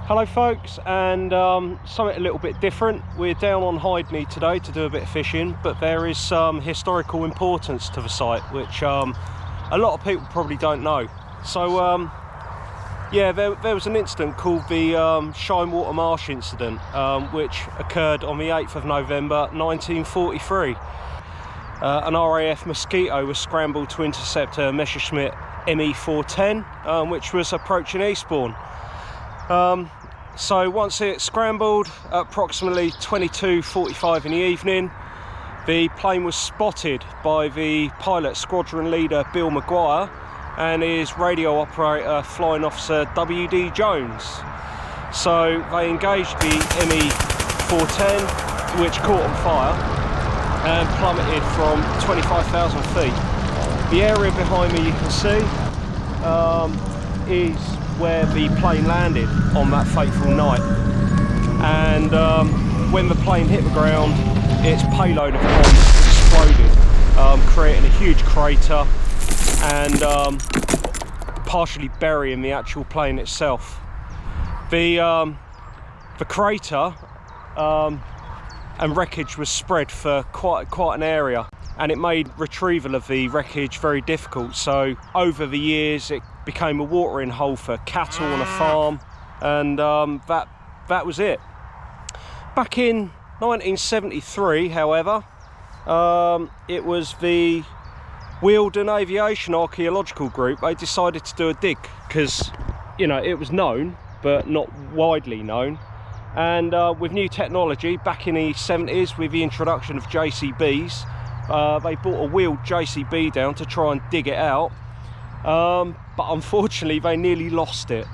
Hello folks, and something a little bit different. We're down on Hyndeye today to do a bit of fishing, but there is some historical importance to the site which a lot of people probably don't know. So yeah, there was an incident called the Shinewater Marsh incident, which occurred on the 8th of November 1943. An RAF Mosquito was scrambled to intercept a Messerschmitt ME410, which was approaching Eastbourne. So once it scrambled at approximately 22:45 in the evening, the plane was spotted by the pilot squadron leader Bill Maguire and his radio operator flying officer W.D. Jones. So they engaged the ME410, which caught on fire and plummeted from 25,000 feet. The area behind me you can see is where the plane landed on that fateful night, and when the plane hit the ground, its payload of bombs exploded, creating a huge crater and partially burying the actual plane itself. The crater and wreckage was spread for quite an area, and it made retrieval of the wreckage very difficult. So over the years it became a watering hole for cattle on a farm, and that was it. Back in 1973, however, it was the Wealden Aviation Archaeological Group. They decided to do a dig because, you know, it was known but not widely known, and with new technology back in the 70s, with the introduction of JCBs, they brought a wheeled JCB down to try and dig it out, but unfortunately they nearly lost it.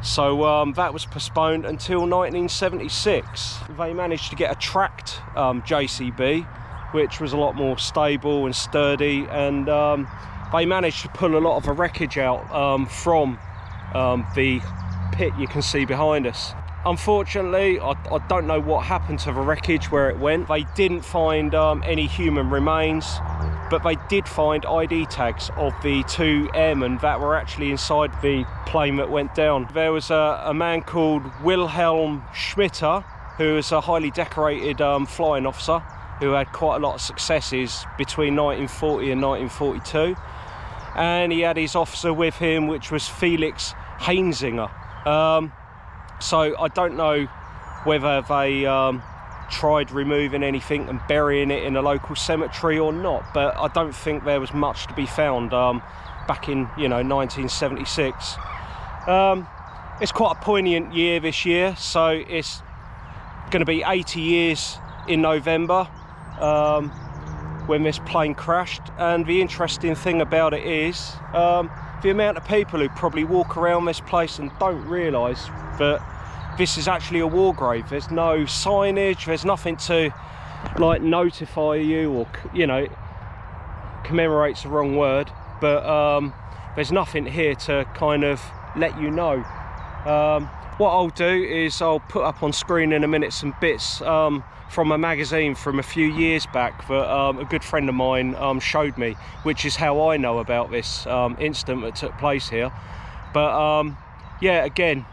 So that was postponed until 1976. They managed to get a tracked JCB, which was a lot more stable and sturdy, and they managed to pull a lot of the wreckage out from the pit you can see behind us. Unfortunately, I don't know what happened to the wreckage, where it went. They didn't find any human remains, but they did find ID tags of the two airmen that were actually inside the plane that went down. There was a man called Wilhelm Schmitter, who was a highly decorated flying officer who had quite a lot of successes between 1940 and 1942. And he had his officer with him, which was Felix Heinzinger. So I don't know whether they tried removing anything and burying it in a local cemetery or not, but I don't think there was much to be found back in 1976. It's quite a poignant year this year, so it's going to be 80 years in November when this plane crashed. And the interesting thing about it is the amount of people who probably walk around this place and don't realise that this is actually a war grave. There's no signage, there's nothing to like notify you, or, you know, commemorate's the wrong word, but there's nothing here to kind of let you know. What I'll do is I'll put up on screen in a minute some bits from a magazine from a few years back that a good friend of mine showed me, which is how I know about this incident that took place here. But yeah, again,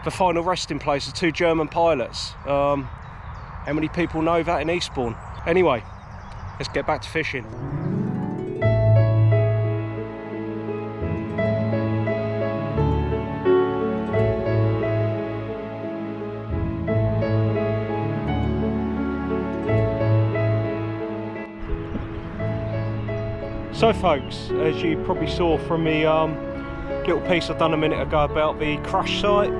the final resting place of two German pilots. How many people know that in Eastbourne? Anyway, let's get back to fishing. So folks, as you probably saw from the little piece I've done a minute ago about the crash site,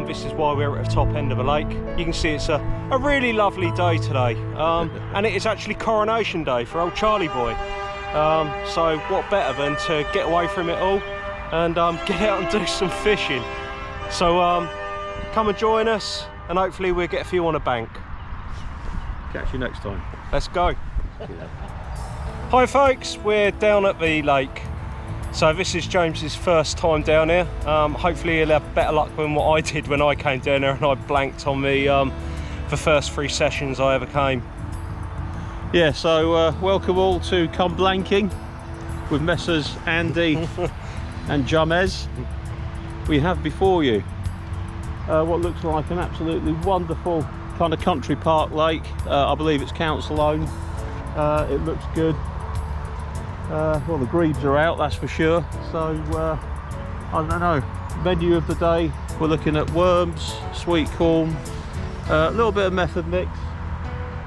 this is why we're at the top end of the lake. You can see it's a really lovely day today, and it is actually Coronation Day for old Charlie boy. So what better than to get away from it all and get out and do some fishing. So come and join us, and hopefully we'll get a few on a bank. Catch you next time. Let's go. Hi folks, we're down at the lake. So this is James's first time down here. Hopefully he'll have better luck than what I did when I came down here and I blanked on the first 3 sessions I ever came. Yeah, so welcome all to Come Blanking with Messrs Andy and Jamez. We have before you what looks like an absolutely wonderful kind of country park lake. I believe it's council owned. It looks good. Well, the grebes are out, that's for sure. So I don't know, menu of the day, we're looking at worms, sweet corn, a little bit of method mix.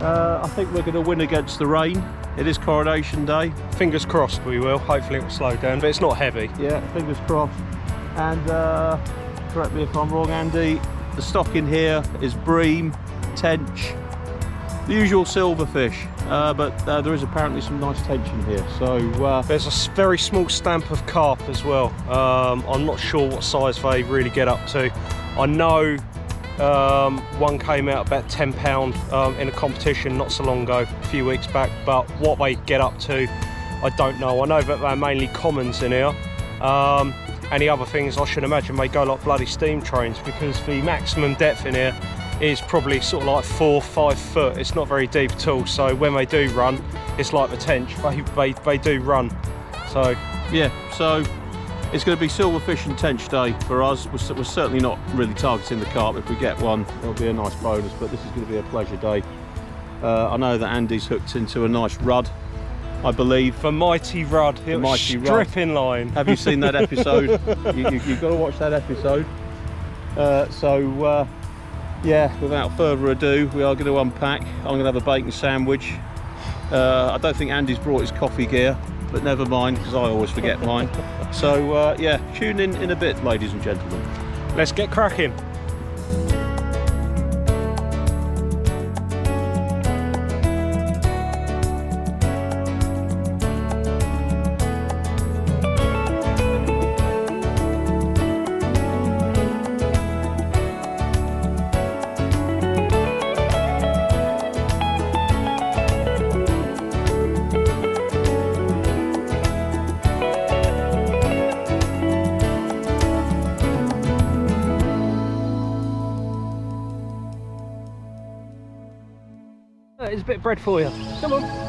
I think we're going to win against the rain. It is Coronation Day. Fingers crossed we will. Hopefully it will slow down, but it's not heavy. Yeah, fingers crossed. And correct me if I'm wrong, Andy, the stock in here is bream, tench, the usual silverfish, but there is apparently some nice tench in here. So there's a very small stamp of carp as well. I'm not sure what size they really get up to. I know one came out about £10 in a competition not so long ago, a few weeks back, but what they get up to, I don't know. I know that they're mainly commons in here. And the other thing is, I should imagine they go like bloody steam trains, because the maximum depth in here is probably sort of like 4 or 5 foot. It's not very deep at all, so when they do run, it's like the tench, they do run. So yeah, so it's going to be silverfish and tench day for us. We're certainly not really targeting the carp. If we get one, it'll be a nice bonus, but this is going to be a pleasure day. I know that Andy's hooked into a nice rudd, I believe. The mighty rudd, the mighty stripping line. Have you seen that episode? You've got to watch that episode. Yeah, without further ado, we are going to unpack. I'm going to have a bacon sandwich. I don't think Andy's brought his coffee gear, but never mind, because I always forget mine. So yeah, tune in a bit, ladies and gentlemen. Let's get cracking. There's a bit of bread for you. Come on.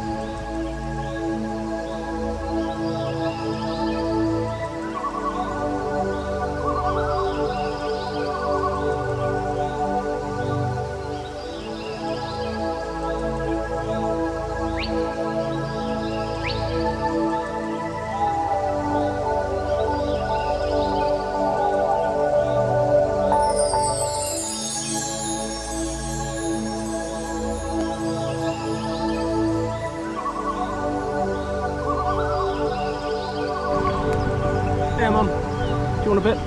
Yeah, Mum. Do you want a bit?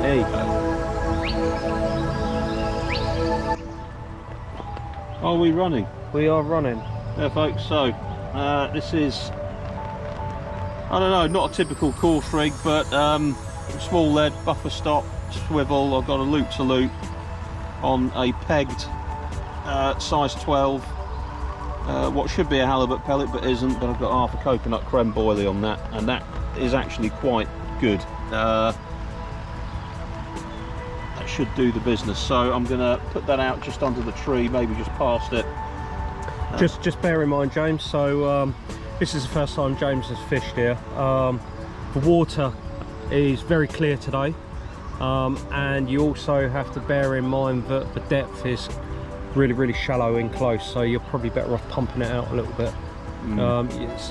There you go. Are we running? We are running. Yeah, folks, so this is, I don't know, not a typical course rig, but small lead, buffer stop, swivel. I've got a loop-to-loop on a pegged size 12. What should be a halibut pellet but isn't, but I've got half a coconut creme boilie on that, and that is actually quite good. That should do the business, so I'm going to put that out just under the tree, maybe just past it. Just bear in mind, James, so this is the first time James has fished here. The water is very clear today, and you also have to bear in mind that the depth is really shallow in close, so you're probably better off pumping it out a little bit.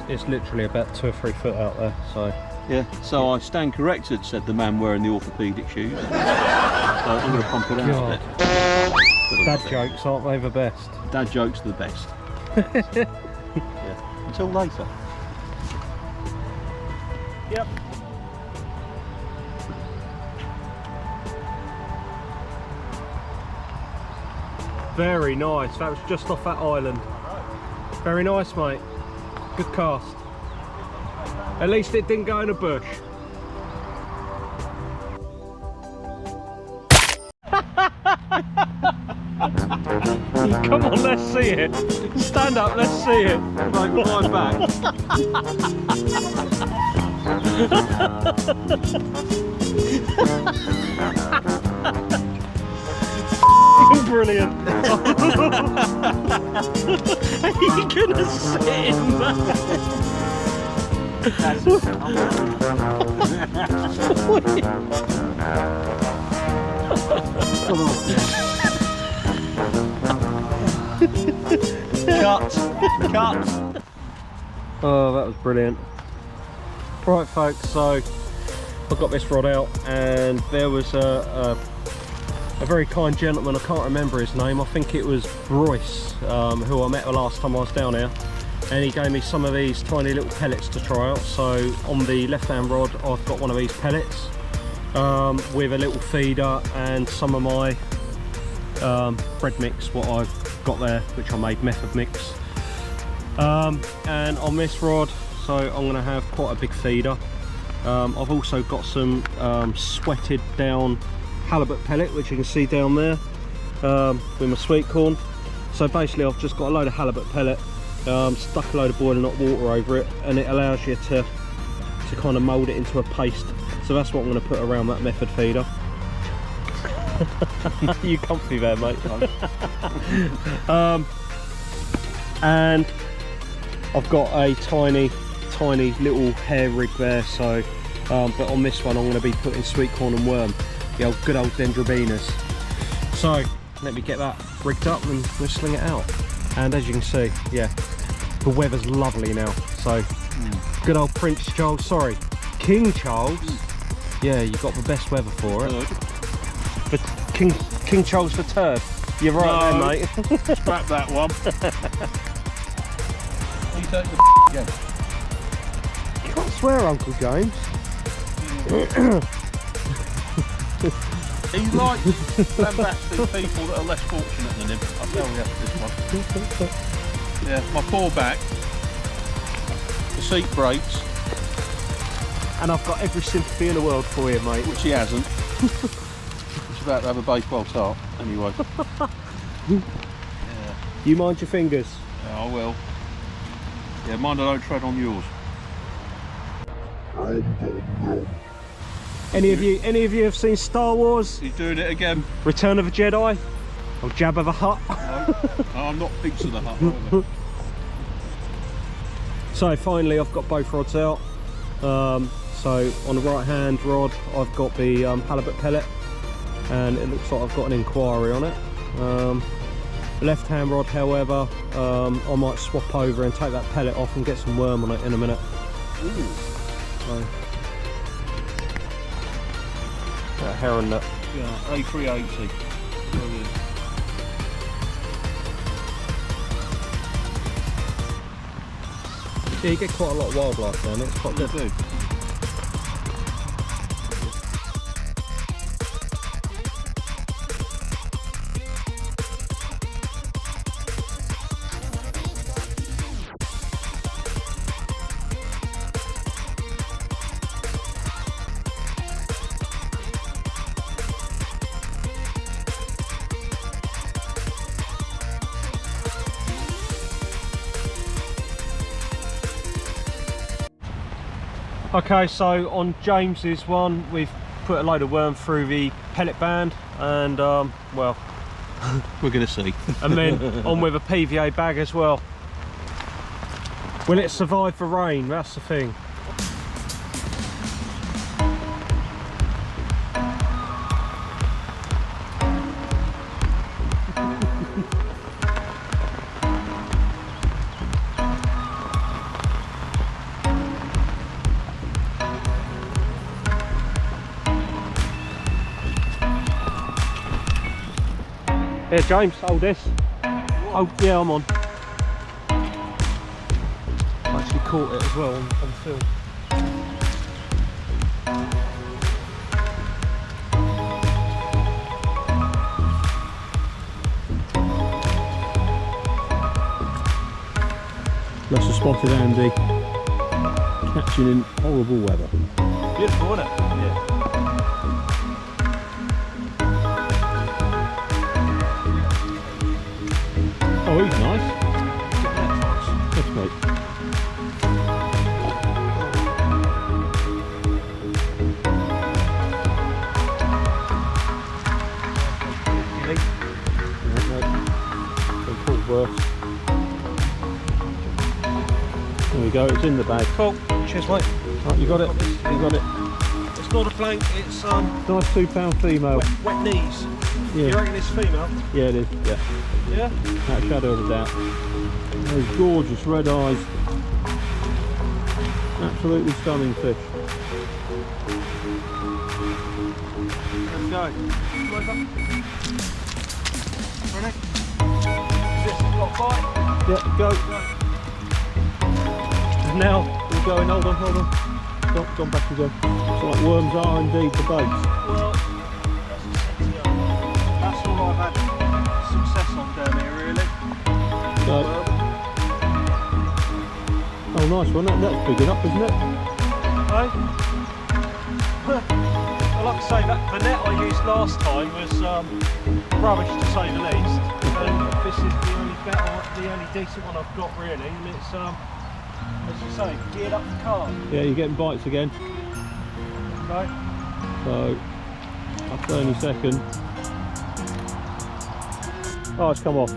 It's literally about 2 or 3 foot out there, so yeah. So I stand corrected, said the man wearing the orthopaedic shoes. So I'm going to pump it out a bit. Dad jokes, aren't they the best? Dad jokes are the best. Yeah. Until later. Yep. Very nice. That was just off that island. Very nice, mate. Good cast. At least it didn't go in a bush. Come on, let's see it. Stand up, let's see it. Right, with my back. Brilliant. Are you gonna sit in that? That's it. Cut. Cut. Oh, that was brilliant. Right folks, so I got this rod out and there was a very kind gentleman, I can't remember his name, I think it was Royce, who I met the last time I was down here, and he gave me some of these tiny little pellets to try out. So on the left hand rod I've got one of these pellets with a little feeder and some of my bread mix, what I've got there, which I made method mix. And on this rod, so I'm going to have quite a big feeder. I've also got some sweated down halibut pellet, which you can see down there, with my sweet corn. So basically I've just got a load of halibut pellet, stuck a load of boiling hot water over it, and it allows you to kind of mould it into a paste. So that's what I'm going to put around that method feeder. You comfy there, mate? And I've got a tiny little hair rig there, so but on this one I'm going to be putting sweet corn and worm, the old good old dendrobinas. So let me get that rigged up and we'll sling it out. And as you can see, yeah, the weather's lovely now. So good old Prince Charles, sorry, King Charles. Yeah, you got the best weather for it. For King Charles III. You're right there, mate. Scrap that one. You take the again. You can't swear, Uncle James. He likes lambasting people that are less fortunate than him. I'll tell you this one. Yeah, my poor back. The seat breaks. And I've got every sympathy in the world for you, mate. Which he hasn't. He's about to have a baseball top, anyway. Yeah. You mind your fingers. Yeah, I will. Yeah, mind I don't tread on yours. Any of you have seen Star Wars? He's doing it again. Return of the Jedi? Or Jabba the Hutt? No, I'm not Pizza the Hut either. So finally I've got both rods out. So on the right hand rod I've got the halibut pellet, and it looks like I've got an inquiry on it. The left hand rod, however, I might swap over and take that pellet off and get some worm on it in a minute. So, heron nut. Yeah, A380. Brilliant. Yeah, you get quite a lot of wildlife down there, it's quite good. Dude. Okay, so on James's one we've put a load of worm through the pellet band, and well, We're going to see. and then on with a PVA bag as well. Will it survive the rain? That's the thing. Here, James, hold this. Oh, yeah, I'm on. I actually caught it as well on film. That's a spotted Andy catching in horrible weather. Beautiful, isn't it? Yeah. Oh, he's nice. That's great. we go, it's in the bag. Cool. Cheers, mate. Right, you got it. You got it. It's not a blank. It's Nice £2 female. wet knees. Yeah. You reckon it's female? Yeah, it is. Yeah. Yeah. Without a shadow of a doubt. Those gorgeous red eyes. Absolutely stunning fish. Let's go. Come over. Ready? This has got a bite. Yeah, go. And now we're going. Hold on, hold on. Gone back again. It's like worms are indeed the baits. Well, that's all I've had success on down here, really. So, oh, nice one. That's big enough, isn't it? Hey? Well, like I say, the net I used last time was rubbish to say the least. And this is the only decent one I've got, really. And it's, as you say, geared up the car. Yeah, you're getting bites again. Okay. So, I'll say in a second. Oh, it's come off.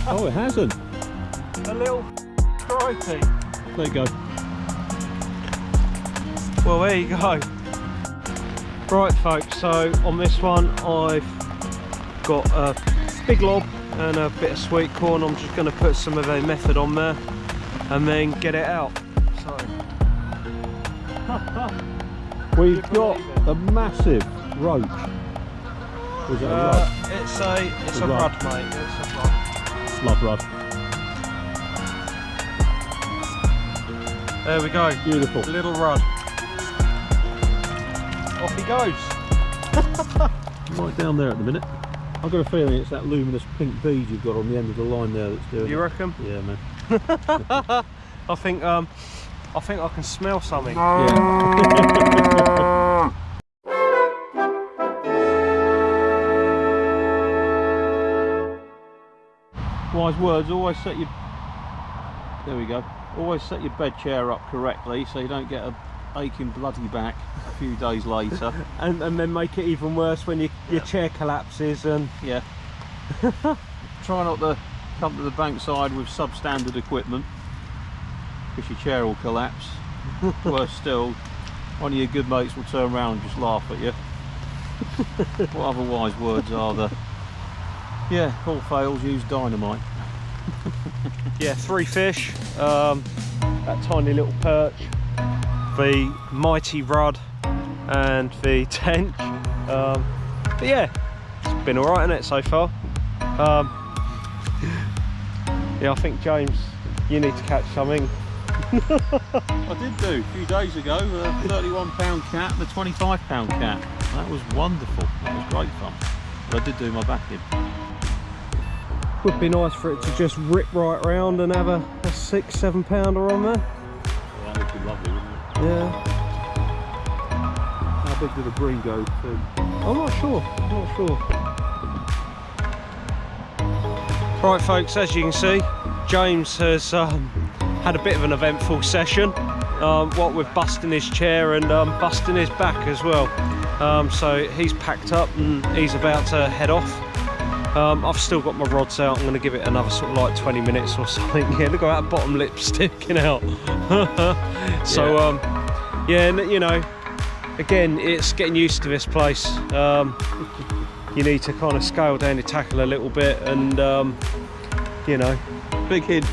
Oh, it hasn't. A little crikey. There you go. Well, there you go. Right, folks, so on this one I've got a big lob and a bit of sweet corn. I'm just going to put some of a method on there and then get it out. So We've got a massive roach. Was it a rod? it's a A rod. rod, mate. It's a rod. Love rod. There we go. Beautiful. Little rod. Off he goes. Right down there at the minute. I've got a feeling it's that luminous pink bead you've got on the end of the line there that's doing You it. reckon? Yeah, man. I think I can smell something. Yeah. Wise words, always set your... There we go. Always set your bed chair up correctly so you don't get a aching bloody back a few days later. and then make it even worse when your chair collapses and... Yeah. Try not to come to the bankside with substandard equipment because your chair will collapse. Worse still, one of your good mates will turn around and just laugh at you. What other wise words are there? Yeah, all fails, use dynamite. Yeah, 3 fish, that tiny little perch, the mighty rudd and the tench. But yeah, it's been alright, isn't it, so far? Yeah, I think, James, you need to catch something. I did do a few days ago, a 31-pound cat and a 25-pound cat. That was wonderful, that was great fun. But I did do my back in. Would be nice for it to just rip right round and have a 6-7 pounder on there. Well, that would be lovely, wouldn't it? Yeah. How big did the bream go to? I'm not sure, Right, folks, as you can see, James has had a bit of an eventful session, what with busting his chair and busting his back as well. So he's packed up and he's about to head off. I've still got my rods out. I'm going to give it another sort of like 20 minutes or something. Yeah, look at that bottom lip sticking out. So yeah, and you know, again, it's getting used to this place. You need to kind of scale down your tackle a little bit, and you know, Big hint,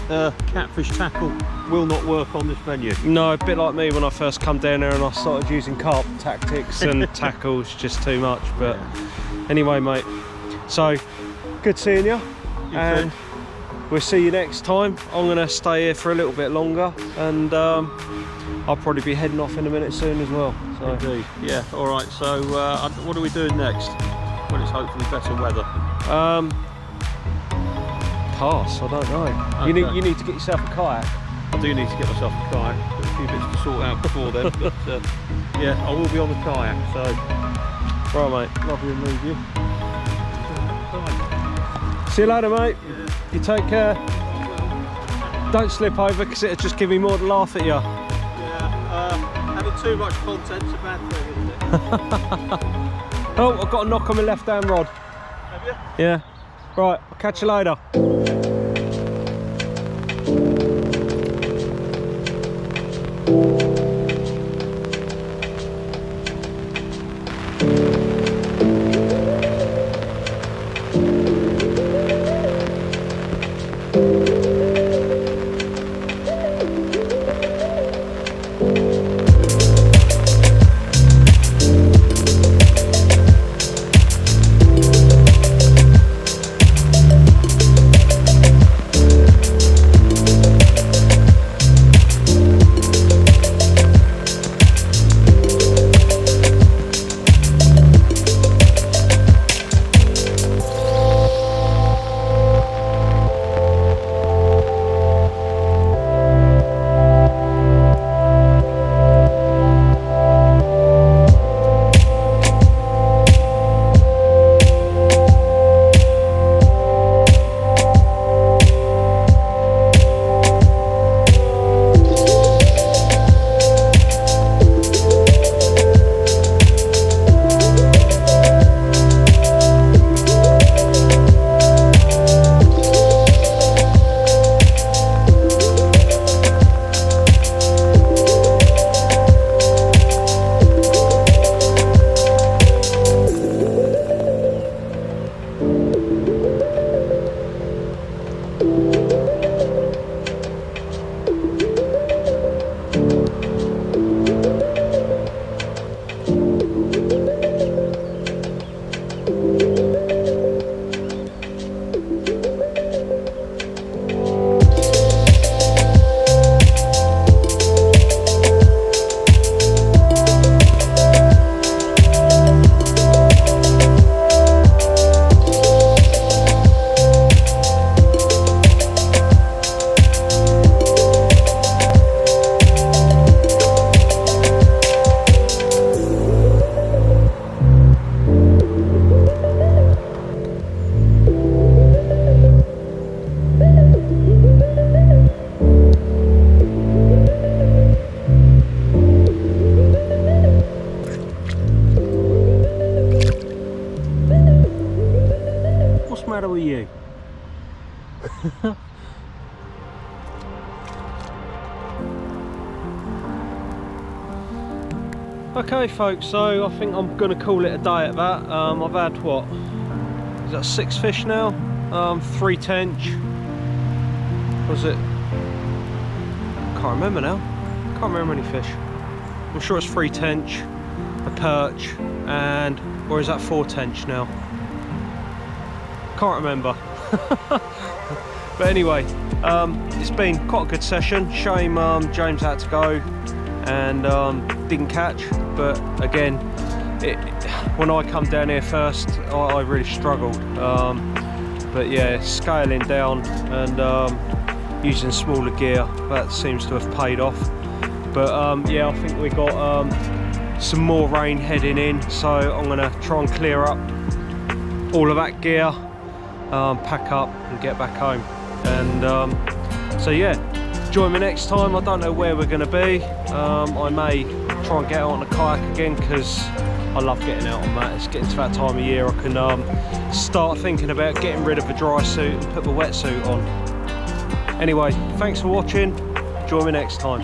catfish tackle will not work on this venue. no, a bit like me when I first come down there and I started using carp tactics and tackles, just too much. But anyway, mate, so good seeing you, and we'll see you next time. I'm going to stay here for a little bit longer, and I'll probably be heading off in a minute soon as well. So Indeed. Yeah, alright, so what are we doing next? When it's hopefully better weather. pass, I don't know. Okay. You need to get yourself a kayak. I do need to get myself a kayak. Got a few bits to sort out before then, but yeah, I will be on the kayak, so Right, mate. lovely to meet you. See you later, mate. You take care. Don't slip over, because it'll just give me more to laugh at you. Yeah, having too much content's a bad thing, isn't it? Oh, I've got a knock on my left-hand rod. Have you? Yeah. Right, I'll catch you later. matter with you? Okay folks, so I think I'm going to call it a day at that. I've had, what, is that 6 fish now? 3 tench. Was it? Can't remember now. Can't remember any fish. I'm sure it's 3 tench, a perch, and, or is that 4 tench now? Can't remember. But anyway, it's been quite a good session. Shame James had to go and didn't catch, but again, when I come down here first, I really struggled. But yeah, scaling down and using smaller gear, that seems to have paid off. But yeah, I think we got some more rain heading in, so I'm gonna try and clear up all of that gear, pack up and get back home. And so yeah, join me next time. I don't know where we're going to be. I may try and get out on a kayak again, because I love getting out on that. It's getting to that time of year I can start thinking about getting rid of the dry suit and put the wetsuit on. Anyway, thanks for watching. Join me next time.